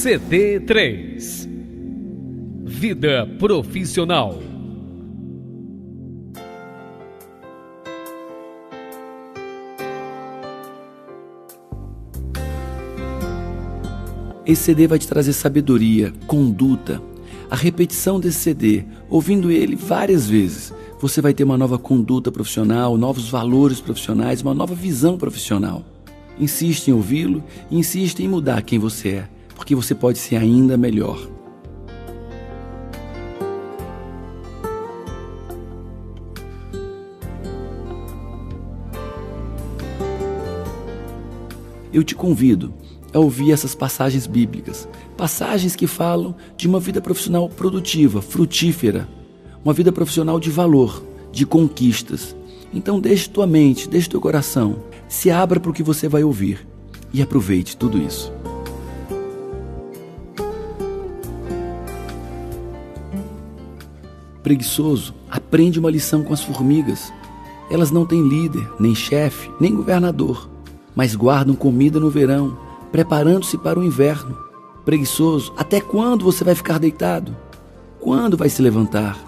CD3 Vida Profissional. Esse CD vai te trazer sabedoria, conduta. A repetição desse CD, ouvindo ele várias vezes, você vai ter uma nova conduta profissional, novos valores profissionais, uma nova visão profissional. Insiste em ouvi-lo e insiste em mudar quem você é, porque você pode ser ainda melhor. Eu te convido a ouvir essas passagens bíblicas, passagens que falam de uma vida profissional produtiva, frutífera, uma vida profissional de valor, de conquistas. Então deixe tua mente, deixe teu coração, se abra para o que você vai ouvir e aproveite tudo isso. Preguiçoso aprende uma lição com as formigas. Elas não têm líder, nem chefe, nem governador, mas guardam comida no verão, preparando-se para o inverno. Preguiçoso, até quando você vai ficar deitado? Quando vai se levantar?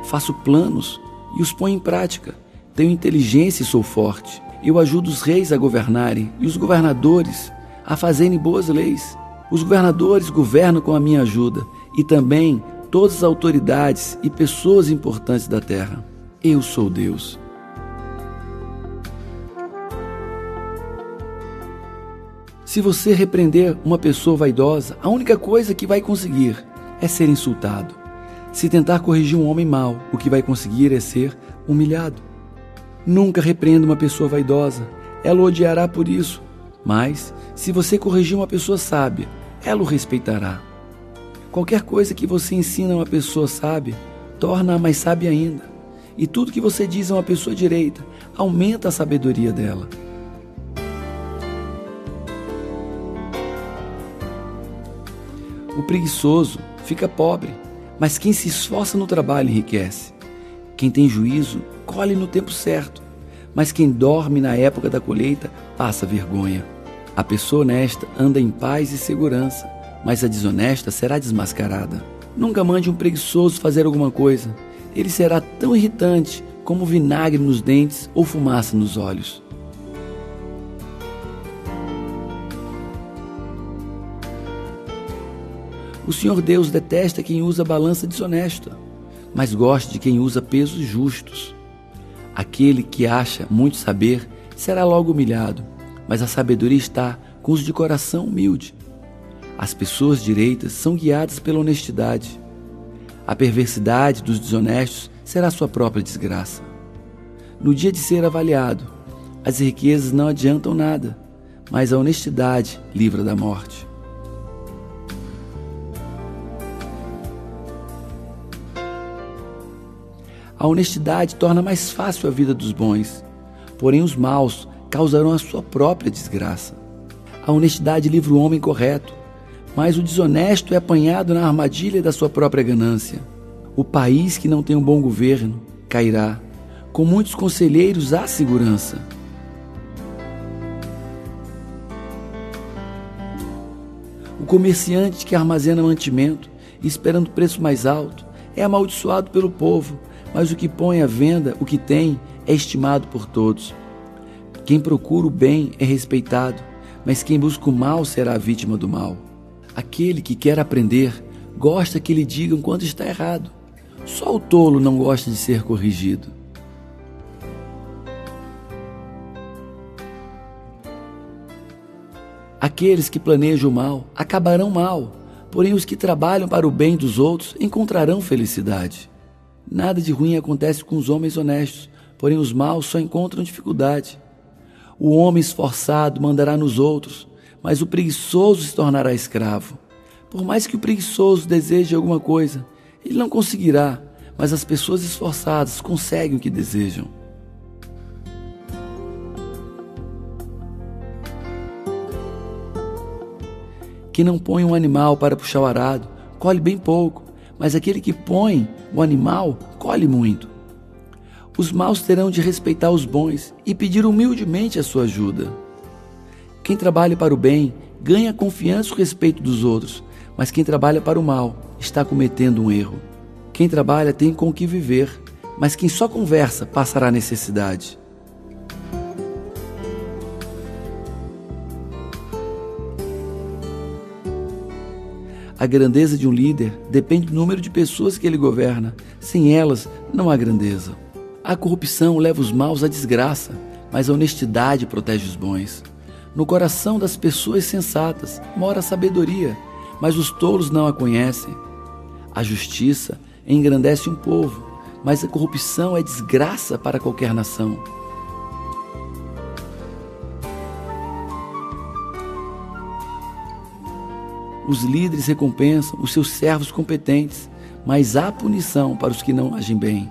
Faço planos e os ponho em prática. Tenho inteligência e sou forte. Eu ajudo os reis a governarem e os governadores a fazerem boas leis. Os governadores governam com a minha ajuda e também todas as autoridades e pessoas importantes da terra. Eu sou Deus. Se você repreender uma pessoa vaidosa, a única coisa que vai conseguir é ser insultado. Se tentar corrigir um homem mau, o que vai conseguir é ser humilhado. Nunca repreenda uma pessoa vaidosa, ela o odiará por isso. Mas, se você corrigir uma pessoa sábia, ela o respeitará. Qualquer coisa que você ensina a uma pessoa sábia, torna-a mais sábia ainda. E tudo que você diz a uma pessoa direita, aumenta a sabedoria dela. O preguiçoso fica pobre, mas quem se esforça no trabalho enriquece. Quem tem juízo, colhe no tempo certo, mas quem dorme na época da colheita, passa vergonha. A pessoa honesta anda em paz e segurança, mas a desonesta será desmascarada. Nunca mande um preguiçoso fazer alguma coisa. Ele será tão irritante como vinagre nos dentes ou fumaça nos olhos. O Senhor Deus detesta quem usa balança desonesta, mas gosta de quem usa pesos justos. Aquele que acha muito saber será logo humilhado, mas a sabedoria está com os de coração humilde. As pessoas direitas são guiadas pela honestidade. A perversidade dos desonestos será sua própria desgraça. No dia de ser avaliado, as riquezas não adiantam nada, mas a honestidade livra da morte. A honestidade torna mais fácil a vida dos bons, porém os maus causarão a sua própria desgraça. A honestidade livra o homem correto, mas o desonesto é apanhado na armadilha da sua própria ganância. O país que não tem um bom governo cairá. Com muitos conselheiros há segurança. O comerciante que armazena mantimento, esperando preço mais alto, é amaldiçoado pelo povo, mas o que põe à venda o que tem é estimado por todos. Quem procura o bem é respeitado, mas quem busca o mal será a vítima do mal. Aquele que quer aprender gosta que lhe digam quando está errado. Só o tolo não gosta de ser corrigido. Aqueles que planejam o mal acabarão mal, porém os que trabalham para o bem dos outros encontrarão felicidade. Nada de ruim acontece com os homens honestos, porém os maus só encontram dificuldade. O homem esforçado mandará nos outros, mas o preguiçoso se tornará escravo. Por mais que o preguiçoso deseje alguma coisa, ele não conseguirá, mas as pessoas esforçadas conseguem o que desejam. Quem não põe um animal para puxar o arado, colhe bem pouco, mas aquele que põe o animal, colhe muito. Os maus terão de respeitar os bons e pedir humildemente a sua ajuda. Quem trabalha para o bem ganha a confiança e o respeito dos outros, mas quem trabalha para o mal está cometendo um erro. Quem trabalha tem com o que viver, mas quem só conversa passará necessidade. A grandeza de um líder depende do número de pessoas que ele governa. Sem elas, não há grandeza. A corrupção leva os maus à desgraça, mas a honestidade protege os bons. No coração das pessoas sensatas mora a sabedoria, mas os tolos não a conhecem. A justiça engrandece um povo, mas a corrupção é desgraça para qualquer nação. Os líderes recompensam os seus servos competentes, mas há punição para os que não agem bem.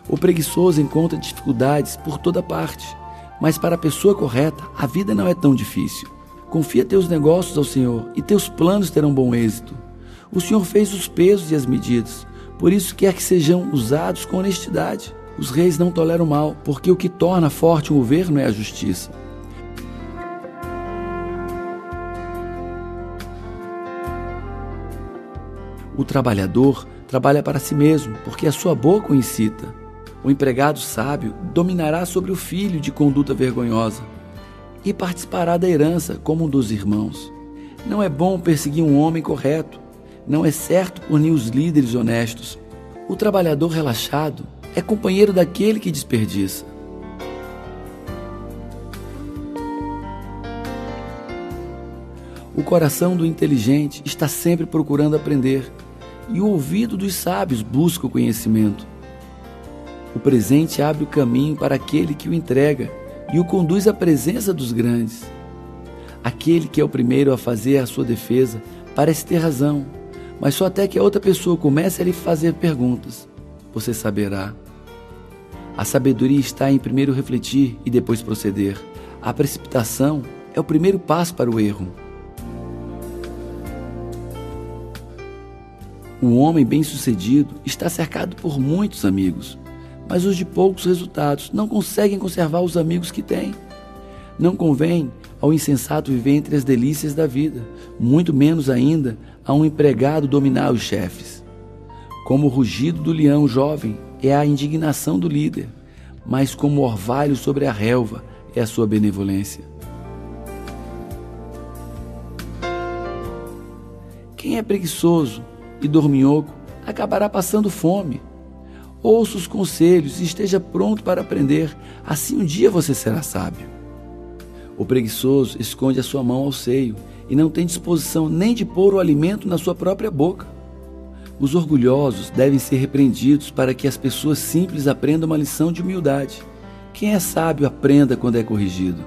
O preguiçoso encontra dificuldades por toda parte, mas para a pessoa correta, a vida não é tão difícil. Confia teus negócios ao Senhor e teus planos terão bom êxito. O Senhor fez os pesos e as medidas, por isso quer que sejam usados com honestidade. Os reis não toleram mal, porque o que torna forte um governo é a justiça. O trabalhador trabalha para si mesmo, porque a sua boca o incita. O empregado sábio dominará sobre o filho de conduta vergonhosa e participará da herança como um dos irmãos. Não é bom perseguir um homem correto, não é certo punir os líderes honestos. O trabalhador relaxado é companheiro daquele que desperdiça. O coração do inteligente está sempre procurando aprender, e o ouvido dos sábios busca o conhecimento. O presente abre o caminho para aquele que o entrega e o conduz à presença dos grandes. Aquele que é o primeiro a fazer a sua defesa parece ter razão, mas só até que a outra pessoa comece a lhe fazer perguntas, você saberá. A sabedoria está em primeiro refletir e depois proceder. A precipitação é o primeiro passo para o erro. Um homem bem-sucedido está cercado por muitos amigos, mas os de poucos resultados não conseguem conservar os amigos que têm. Não convém ao insensato viver entre as delícias da vida, muito menos ainda a um empregado dominar os chefes. Como o rugido do leão jovem é a indignação do líder, mas como o orvalho sobre a relva é a sua benevolência. Quem é preguiçoso e dorminhoco acabará passando fome. Ouça os conselhos e esteja pronto para aprender, assim um dia você será sábio. O preguiçoso esconde a sua mão ao seio e não tem disposição nem de pôr o alimento na sua própria boca. Os orgulhosos devem ser repreendidos para que as pessoas simples aprendam uma lição de humildade. Quem é sábio aprenda quando é corrigido.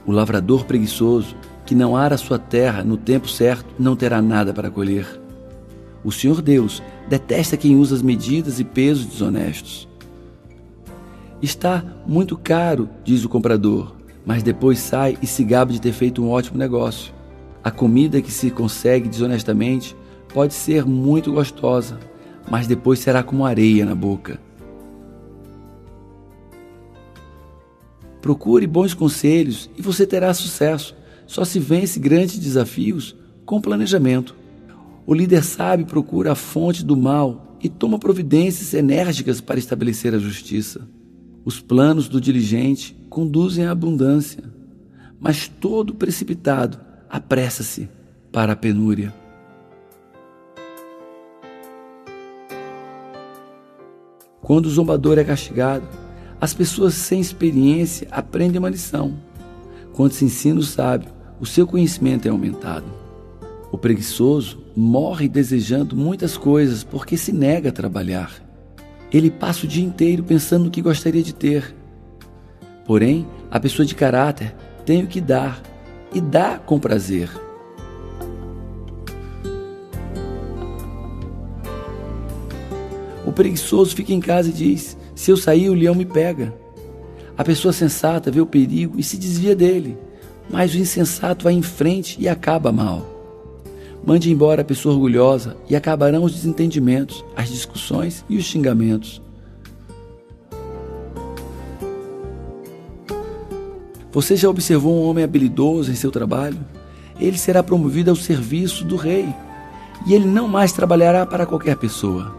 O lavrador preguiçoso que não ara a sua terra no tempo certo não terá nada para colher. O Senhor Deus detesta quem usa as medidas e pesos desonestos. Está muito caro, diz o comprador, mas depois sai e se gaba de ter feito um ótimo negócio. A comida que se consegue desonestamente pode ser muito gostosa, mas depois será como areia na boca. Procure bons conselhos e você terá sucesso. Só se vence grandes desafios com planejamento. O líder sábio procura a fonte do mal e toma providências enérgicas para estabelecer a justiça. Os planos do diligente conduzem à abundância, mas todo precipitado apressa-se para a penúria. Quando o zombador é castigado, as pessoas sem experiência aprendem uma lição. Quando se ensina o sábio, o seu conhecimento é aumentado. O preguiçoso morre desejando muitas coisas porque se nega a trabalhar. Ele passa o dia inteiro pensando no que gostaria de ter. Porém, a pessoa de caráter tem o que dar e dá com prazer. O preguiçoso fica em casa e diz: se eu sair, o leão me pega. A pessoa sensata vê o perigo e se desvia dele, mas o insensato vai em frente e acaba mal. Mande embora a pessoa orgulhosa e acabarão os desentendimentos, as discussões e os xingamentos. Você já observou um homem habilidoso em seu trabalho? Ele será promovido ao serviço do rei, e ele não mais trabalhará para qualquer pessoa.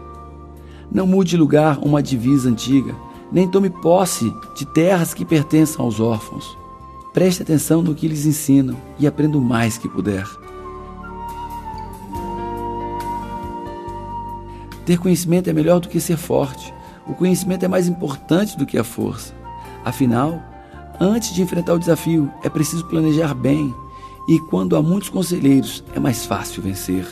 Não mude de lugar uma divisa antiga, nem tome posse de terras que pertençam aos órfãos. Preste atenção no que lhes ensinam e aprenda o mais que puder. Ter conhecimento é melhor do que ser forte. O conhecimento é mais importante do que a força. Afinal, antes de enfrentar o desafio, é preciso planejar bem, e quando há muitos conselheiros, é mais fácil vencer.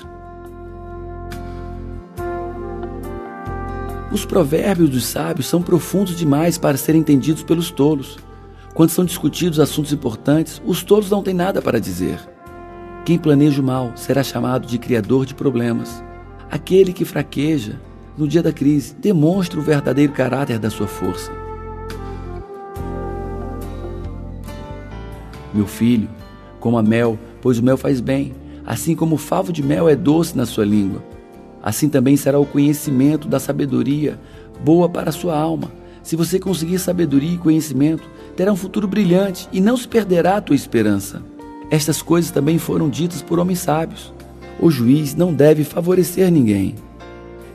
Os provérbios dos sábios são profundos demais para serem entendidos pelos tolos. Quando são discutidos assuntos importantes, os tolos não têm nada para dizer. Quem planeja o mal será chamado de criador de problemas. Aquele que fraqueja no dia da crise demonstra o verdadeiro caráter da sua força. Meu filho, coma mel, pois o mel faz bem, assim como o favo de mel é doce na sua língua. Assim também será o conhecimento da sabedoria, boa para a sua alma. Se você conseguir sabedoria e conhecimento, terá um futuro brilhante e não se perderá a tua esperança. Estas coisas também foram ditas por homens sábios. O juiz não deve favorecer ninguém.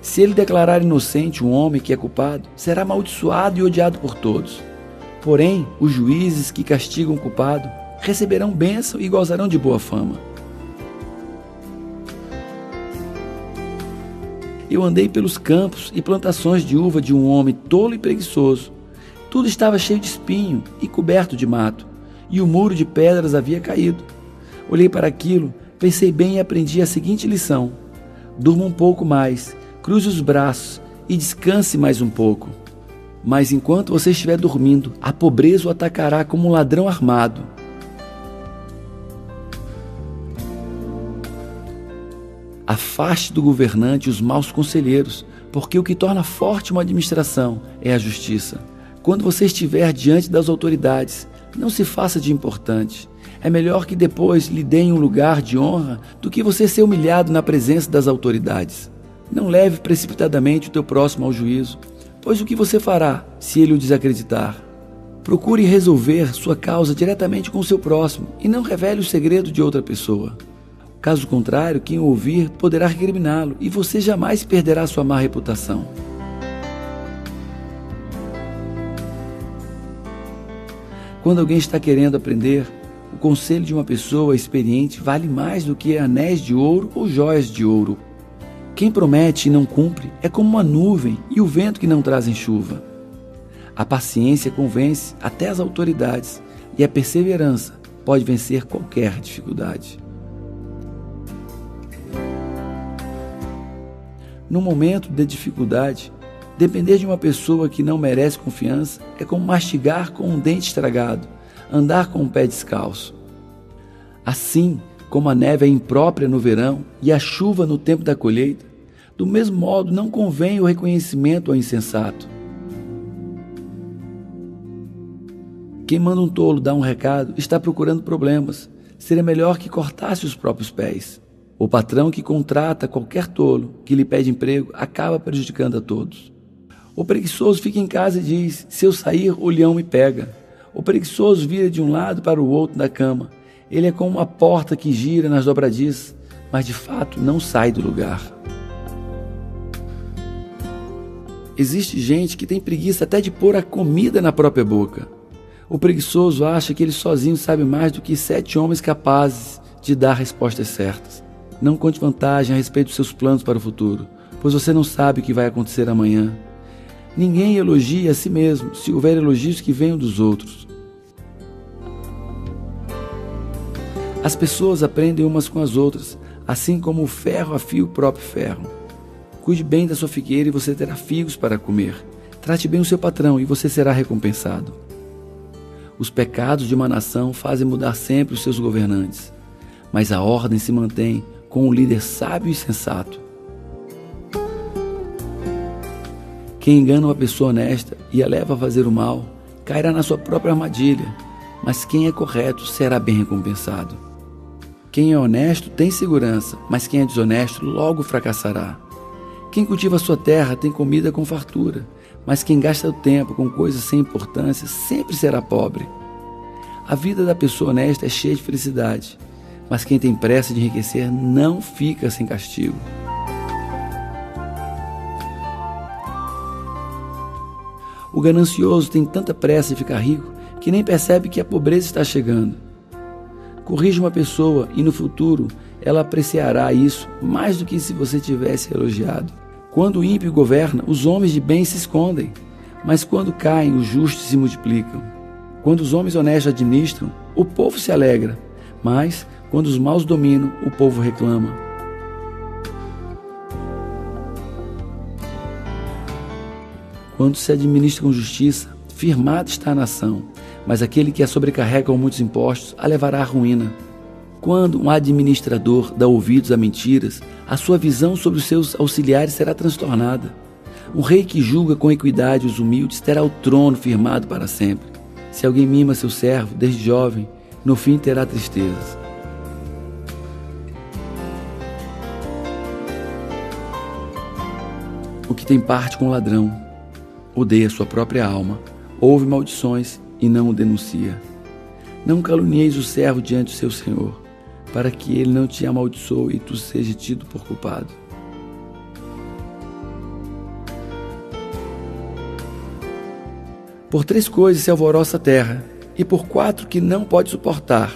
Se ele declarar inocente um homem que é culpado, será amaldiçoado e odiado por todos. Porém, os juízes que castigam o culpado receberão bênção e gozarão de boa fama. Eu andei pelos campos e plantações de uva de um homem tolo e preguiçoso. Tudo estava cheio de espinho e coberto de mato, e o muro de pedras havia caído. Olhei para aquilo, pensei bem e aprendi a seguinte lição: durma um pouco mais, cruze os braços e descanse mais um pouco. Mas enquanto você estiver dormindo, a pobreza o atacará como um ladrão armado. Afaste do governante os maus conselheiros, porque o que torna forte uma administração é a justiça. Quando você estiver diante das autoridades, não se faça de importante. É melhor que depois lhe deem um lugar de honra do que você ser humilhado na presença das autoridades. Não leve precipitadamente o teu próximo ao juízo, pois o que você fará se ele o desacreditar? Procure resolver sua causa diretamente com o seu próximo e não revele o segredo de outra pessoa. Caso contrário, quem o ouvir poderá recriminá-lo e você jamais perderá sua má reputação. Quando alguém está querendo aprender, o conselho de uma pessoa experiente vale mais do que anéis de ouro ou joias de ouro. Quem promete e não cumpre é como uma nuvem e o vento que não trazem chuva. A paciência convence até as autoridades e a perseverança pode vencer qualquer dificuldade. No momento de dificuldade, depender de uma pessoa que não merece confiança é como mastigar com um dente estragado, andar com o pé descalço. Assim como a neve é imprópria no verão e a chuva no tempo da colheita, do mesmo modo não convém o reconhecimento ao insensato. Quem manda um tolo dar um recado está procurando problemas. Seria melhor que cortasse os próprios pés. O patrão que contrata qualquer tolo que lhe pede emprego acaba prejudicando a todos. O preguiçoso fica em casa e diz: se eu sair, o leão me pega. O preguiçoso vira de um lado para o outro da cama. Ele é como uma porta que gira nas dobradiças, mas de fato não sai do lugar. Existe gente que tem preguiça até de pôr a comida na própria boca. O preguiçoso acha que ele sozinho sabe mais do que 7 homens capazes de dar respostas certas. Não conte vantagem a respeito dos seus planos para o futuro, pois você não sabe o que vai acontecer amanhã. Ninguém elogia a si mesmo se houver elogios que venham dos outros. As pessoas aprendem umas com as outras, assim como o ferro afia o próprio ferro. Cuide bem da sua figueira e você terá figos para comer. Trate bem o seu patrão e você será recompensado. Os pecados de uma nação fazem mudar sempre os seus governantes, mas a ordem se mantém com um líder sábio e sensato. Quem engana uma pessoa honesta e a leva a fazer o mal, cairá na sua própria armadilha, mas quem é correto será bem recompensado. Quem é honesto tem segurança, mas quem é desonesto logo fracassará. Quem cultiva a sua terra tem comida com fartura, mas quem gasta o tempo com coisas sem importância sempre será pobre. A vida da pessoa honesta é cheia de felicidade, mas quem tem pressa de enriquecer não fica sem castigo. O ganancioso tem tanta pressa em ficar rico que nem percebe que a pobreza está chegando. Corrija uma pessoa e no futuro ela apreciará isso mais do que se você tivesse elogiado. Quando o ímpio governa, os homens de bem se escondem, mas quando caem, os justos se multiplicam. Quando os homens honestos administram, o povo se alegra, mas quando os maus dominam, o povo reclama. Quando se administra com justiça, firmada está a nação, mas aquele que a sobrecarrega com muitos impostos a levará à ruína. Quando um administrador dá ouvidos a mentiras, a sua visão sobre os seus auxiliares será transtornada. Um rei que julga com equidade os humildes terá o trono firmado para sempre. Se alguém mima seu servo desde jovem, no fim terá tristezas. O que tem parte com o ladrão odeia sua própria alma, ouve maldições e não o denuncia. Não calunieis o servo diante do seu senhor, para que ele não te amaldiçoe e tu seja tido por culpado. Por 3 coisas se alvoroça a terra, e por 4 que não pode suportar: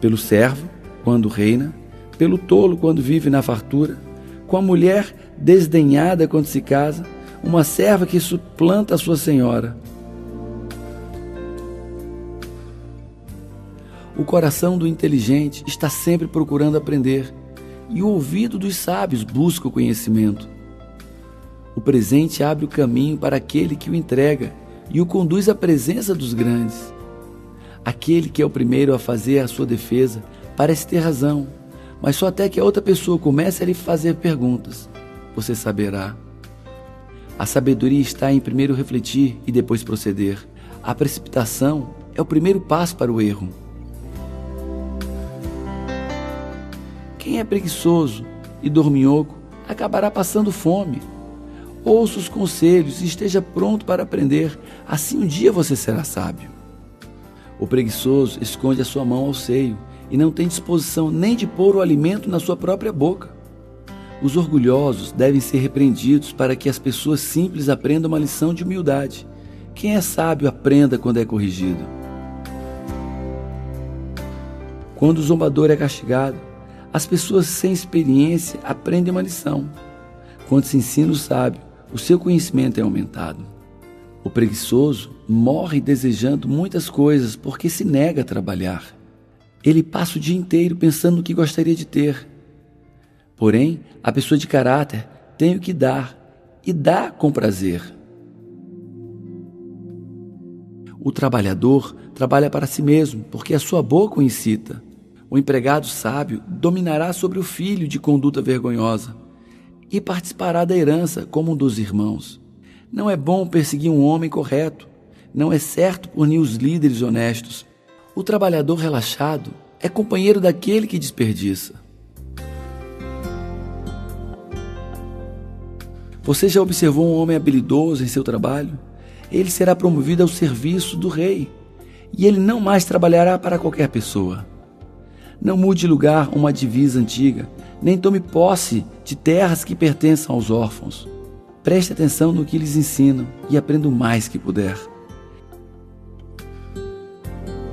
pelo servo, quando reina, pelo tolo, quando vive na fartura, com a mulher desdenhada quando se casa, uma serva que suplanta a sua senhora. O coração do inteligente está sempre procurando aprender, e o ouvido dos sábios busca o conhecimento. O presente abre o caminho para aquele que o entrega e o conduz à presença dos grandes. Aquele que é o primeiro a fazer a sua defesa parece ter razão, mas só até que a outra pessoa comece a lhe fazer perguntas, você saberá. A sabedoria está em primeiro refletir e depois proceder. A precipitação é o primeiro passo para o erro. Quem é preguiçoso e dorminhoco acabará passando fome. Ouça os conselhos e esteja pronto para aprender, assim um dia você será sábio. O preguiçoso esconde a sua mão ao seio e não tem disposição nem de pôr o alimento na sua própria boca. Os orgulhosos devem ser repreendidos para que as pessoas simples aprendam uma lição de humildade. Quem é sábio aprenda quando é corrigido. Quando o zombador é castigado, as pessoas sem experiência aprendem uma lição. Quando se ensina o sábio, o seu conhecimento é aumentado. O preguiçoso morre desejando muitas coisas porque se nega a trabalhar. Ele passa o dia inteiro pensando no que gostaria de ter. Porém, a pessoa de caráter tem o que dar, e dá com prazer. O trabalhador trabalha para si mesmo, porque a sua boca o incita. O empregado sábio dominará sobre o filho de conduta vergonhosa e participará da herança como um dos irmãos. Não é bom perseguir um homem correto, não é certo punir os líderes honestos. O trabalhador relaxado é companheiro daquele que desperdiça. Você já observou um homem habilidoso em seu trabalho? Ele será promovido ao serviço do rei, e ele não mais trabalhará para qualquer pessoa. Não mude de lugar uma divisa antiga, nem tome posse de terras que pertençam aos órfãos. Preste atenção no que lhes ensinam e aprenda o mais que puder.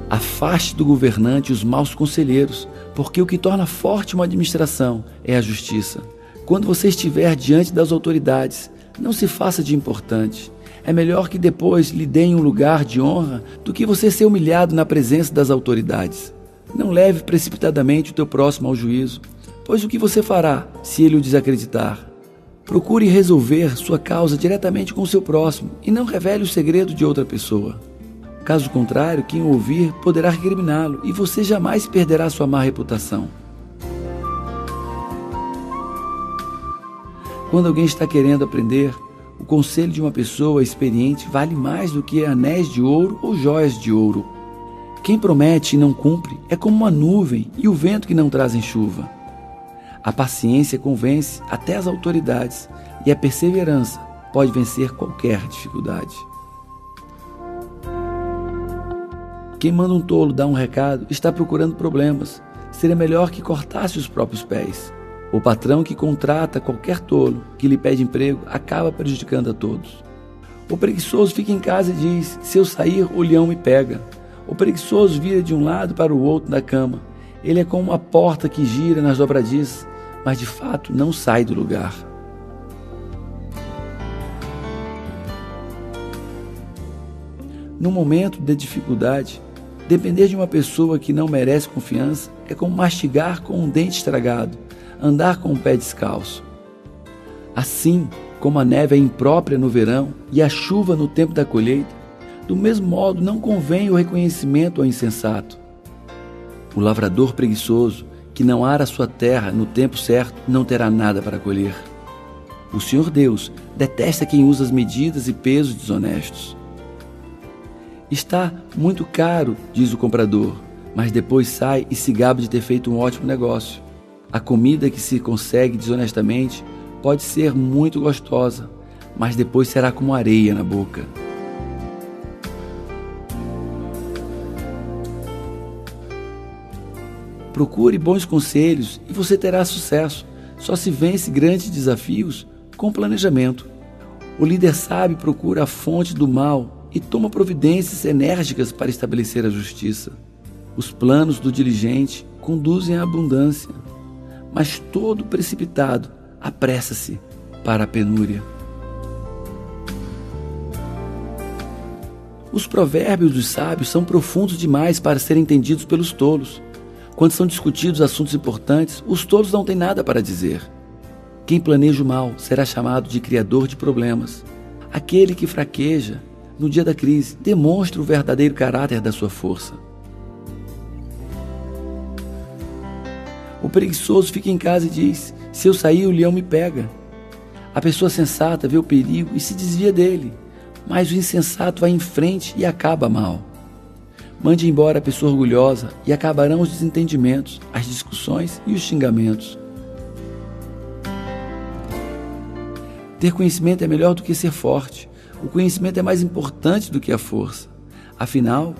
Afaste do governante os maus conselheiros, porque o que torna forte uma administração é a justiça. Quando você estiver diante das autoridades, não se faça de importante. É melhor que depois lhe deem um lugar de honra do que você ser humilhado na presença das autoridades. Não leve precipitadamente o teu próximo ao juízo, pois o que você fará se ele o desacreditar? Procure resolver sua causa diretamente com o seu próximo e não revele o segredo de outra pessoa. Caso contrário, quem o ouvir poderá recriminá-lo e você jamais perderá sua má reputação. Quando alguém está querendo aprender, o conselho de uma pessoa experiente vale mais do que anéis de ouro ou joias de ouro. Quem promete e não cumpre é como uma nuvem e o vento que não trazem chuva. A paciência convence até as autoridades e a perseverança pode vencer qualquer dificuldade. Quem manda um tolo dar um recado está procurando problemas. Seria melhor que cortasse os próprios pés. O patrão que contrata qualquer tolo que lhe pede emprego acaba prejudicando a todos. O preguiçoso fica em casa e diz: se eu sair, o leão me pega. O preguiçoso vira de um lado para o outro da cama. Ele é como uma porta que gira nas dobradiças, mas de fato não sai do lugar. No momento de dificuldade, depender de uma pessoa que não merece confiança é como mastigar com um dente estragado, andar com o pé descalço. Assim como a neve é imprópria no verão e a chuva no tempo da colheita, do mesmo modo não convém o reconhecimento ao insensato. O lavrador preguiçoso, que não ara a sua terra no tempo certo, não terá nada para colher. O Senhor Deus detesta quem usa as medidas e pesos desonestos. Está muito caro, diz o comprador, mas depois sai e se gaba de ter feito um ótimo negócio. A comida que se consegue desonestamente pode ser muito gostosa, mas depois será como areia na boca. Procure bons conselhos e você terá sucesso. Só se vence grandes desafios com planejamento. O líder sábio procura a fonte do mal e toma providências enérgicas para estabelecer a justiça. Os planos do diligente conduzem à abundância, mas todo precipitado apressa-se para a penúria. Os provérbios dos sábios são profundos demais para serem entendidos pelos tolos. Quando são discutidos assuntos importantes, os tolos não têm nada para dizer. Quem planeja o mal será chamado de criador de problemas. Aquele que fraqueja no dia da crise demonstra o verdadeiro caráter da sua força. O preguiçoso fica em casa e diz: se eu sair, o leão me pega. A pessoa sensata vê o perigo e se desvia dele, mas o insensato vai em frente e acaba mal. Mande embora a pessoa orgulhosa e acabarão os desentendimentos, as discussões e os xingamentos. Ter conhecimento é melhor do que ser forte. O conhecimento é mais importante do que a força. Afinal,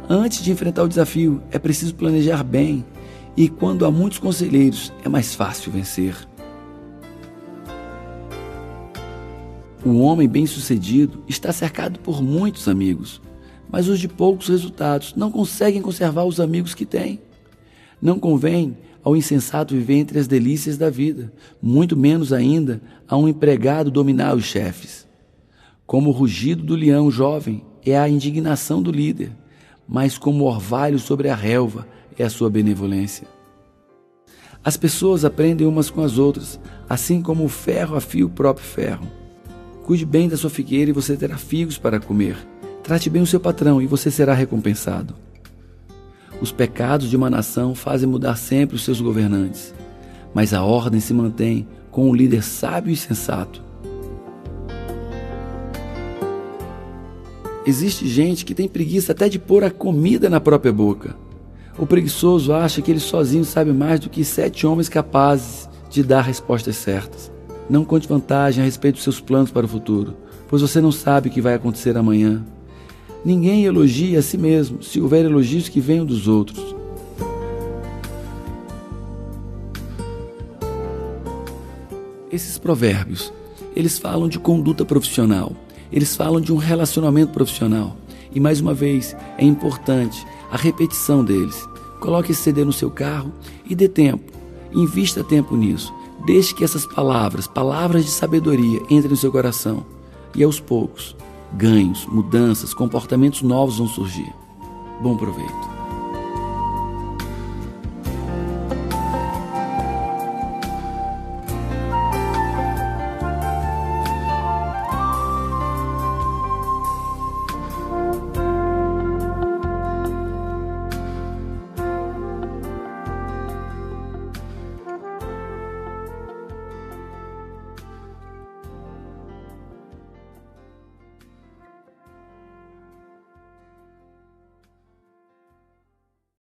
antes de enfrentar o desafio, é preciso planejar bem, e quando há muitos conselheiros, é mais fácil vencer. O homem bem-sucedido está cercado por muitos amigos, mas os de poucos resultados não conseguem conservar os amigos que têm. Não convém ao insensato viver entre as delícias da vida, muito menos ainda a um empregado dominar os chefes. Como o rugido do leão jovem é a indignação do líder, mas como o orvalho sobre a relva é a sua benevolência. As pessoas aprendem umas com as outras, assim como o ferro afia o próprio ferro. Cuide bem da sua figueira e você terá figos para comer. Trate bem o seu patrão e você será recompensado. Os pecados de uma nação fazem mudar sempre os seus governantes, mas a ordem se mantém com um líder sábio e sensato. Existe gente que tem preguiça até de pôr a comida na própria boca. O preguiçoso acha que ele sozinho sabe mais do que 7 homens capazes de dar respostas certas. Não conte vantagem a respeito dos seus planos para o futuro, pois você não sabe o que vai acontecer amanhã. Ninguém elogia a si mesmo, se houver elogios que venham dos outros. Esses provérbios, eles falam de conduta profissional, eles falam de um relacionamento profissional. E mais uma vez, é importante a repetição deles. Coloque esse CD no seu carro e dê tempo, invista tempo nisso. Deixe que essas palavras de sabedoria entrem no seu coração. E aos poucos, ganhos, mudanças, comportamentos novos vão surgir. Bom proveito.